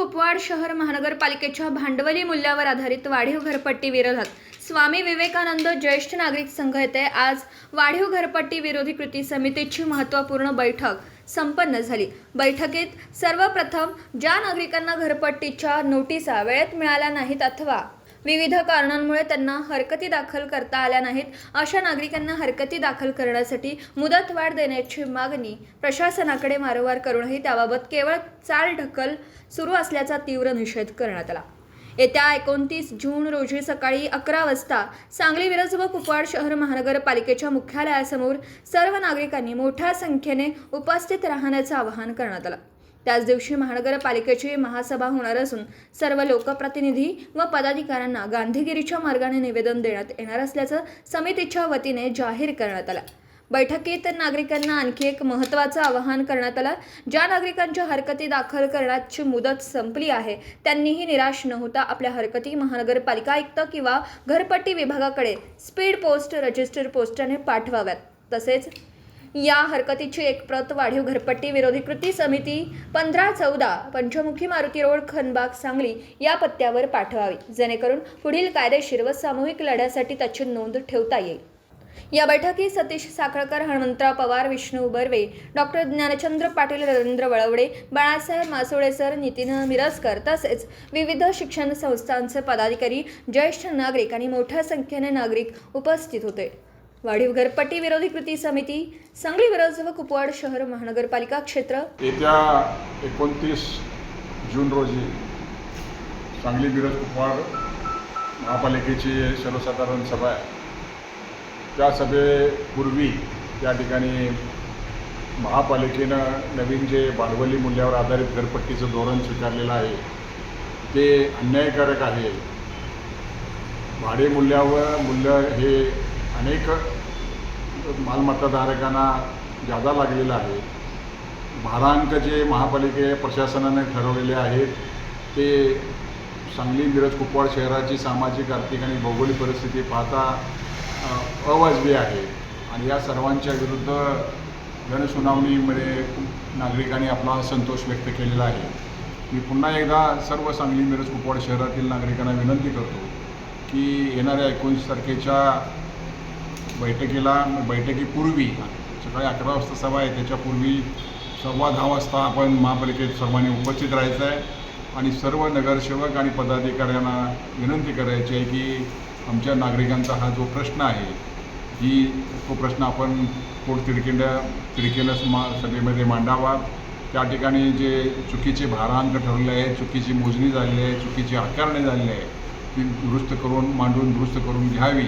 कुपवाड शहर महानगरपालिकेच्या भांडवली मूल्यावर आधारित वाढीव घरपट्टी विरोधात स्वामी विवेकानंद ज्येष्ठ नागरिक संघ येथे आज वाढीव घरपट्टी विरोधी कृती समितीची महत्त्वपूर्ण बैठक संपन्न झाली। बैठकीत सर्वप्रथम ज्या नागरिकांना घरपट्टीच्या नोटिसा वेळेत मिळाल्या नाहीत अथवा विविध कारणांमुळे त्यांना हरकती दाखल करता आल्या नाहीत अशा नागरिकांना हरकती दाखल करण्यासाठी मुदतवाढ देण्याची मागणी प्रशासनाकडे वारंवार करूनही त्याबाबत केवळ चालढकल सुरू असल्याचा तीव्र निषेध करण्यात आला। येत्या 29 जून रोजी सकाळी 11 वाजता सांगली मिरज व कुपवाड शहर महानगरपालिकेच्या मुख्यालयासमोर सर्व नागरिकांनी मोठ्या संख्येने उपस्थित राहण्याचे आवाहन करण्यात आले। त्याच दिवशी महानगरपालिकेची महासभा होणार असून सर्व लोकप्रतिनिधी व पदाधिकाऱ्यांना गांधीगिरीच्या मार्गाने निवेदन देण्यात येणार असल्याचं समितीच्या वतीने जाहीर करण्यात आलं। बैठकीत नागरिकांना आणखी एक महत्त्वाचं आवाहन करण्यात आलं। ज्या नागरिकांच्या हरकती दाखल करण्याची मुदत संपली आहे त्यांनीही निराश न होता आपल्या हरकती महानगरपालिका आयुक्त किंवा घरपट्टी विभागाकडे स्पीड पोस्ट रजिस्टर पोस्टाने पाठवाव्यात। तसेच या हरकतीची एक प्रत वाढीव घरपट्टी विरोधी कृती समिती 1514 पंचमुखी मारुती रोड खनबाग सांगली या पत्त्यावर पाठवावी, जेणेकरून पुढील कायदेशीर व सामूहिक लढ्यासाठी त्याची नोंद ठेवता येईल। या बैठकीत सतीश साखळकर, हनुमंतराव पवार, विष्णू बर्वे, डॉक्टर ज्ञानचंद्र पाटील, रवींद्र वळवडे, बाळासाहेब मासोळे सर, नितीन मिरजकर तसेच विविध शिक्षण संस्थांचे पदाधिकारी, ज्येष्ठ नागरिक आणि मोठ्या संख्येने नागरिक उपस्थित होते। वाढीव घरपट्टी विरोधी कृती समिती सांगली मिरज व कुपवाड शहर महानगरपालिका क्षेत्र येत्या 29 जून रोजी सांगली मिरज कुपवाड महापालिकेची सर्वसाधारण सभा आहे। त्या सभेपूर्वी त्या ठिकाणी महापालिकेनं नवीन जे भांडवली मूल्यावर आधारित घरपट्टीचं धोरण स्वीकारलेलं आहे ते अन्यायकारक आहे। भाडे मूल्य हे अनेक मालमत्ताधारकांना जादा लागलेलं आहे। भारांक जे महापालिके प्रशासनाने ठरवलेले आहेत ते सांगली मिरज कुपवाड शहराची सामाजिक, आर्थिक आणि भौगोलिक परिस्थिती पाहता अवाजवी आहे आणि या सर्वांच्या विरुद्ध जनसुनावणीमध्ये नागरिकांनी आपला संतोष व्यक्त केलेला आहे। मी पुन्हा एकदा सर्व सांगली मिरज कुपवाड शहरातील नागरिकांना विनंती करतो की येणाऱ्या 19 तारखेच्या बैठकीपूर्वी सकाळी 11 वाजता सभा आहे, त्याच्यापूर्वी 10:15 वाजता आपण महापालिकेत सर्वांनी उपस्थित राहायचं आहे आणि सर्व नगरसेवक आणि पदाधिकाऱ्यांना विनंती करायची आहे की आमच्या नागरिकांचा हा जो प्रश्न आहे तो प्रश्न आपण तिडकीनं सभेमध्ये मांडावा। त्या ठिकाणी जे चुकीचे भारांक ठरवले आहेत, चुकीची मोजणी झालेली आहे, चुकीची आकारणी झालेली आहे ती दुरुस्त करून घ्यावी।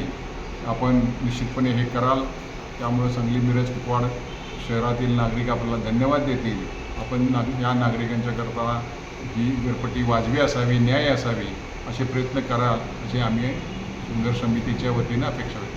आपण निश्चितपणे हे कराल, त्यामुळे सांगली मिरज कुपवाड शहरातील नागरिक आपल्याला धन्यवाद देतील। आपण या नागरिकांच्याकरता ही घरपट्टी वाजवी असावी, न्याय असावी असे प्रयत्न कराल असे आम्ही संघर्ष समितीच्या वतीने अपेक्षा व्यक्त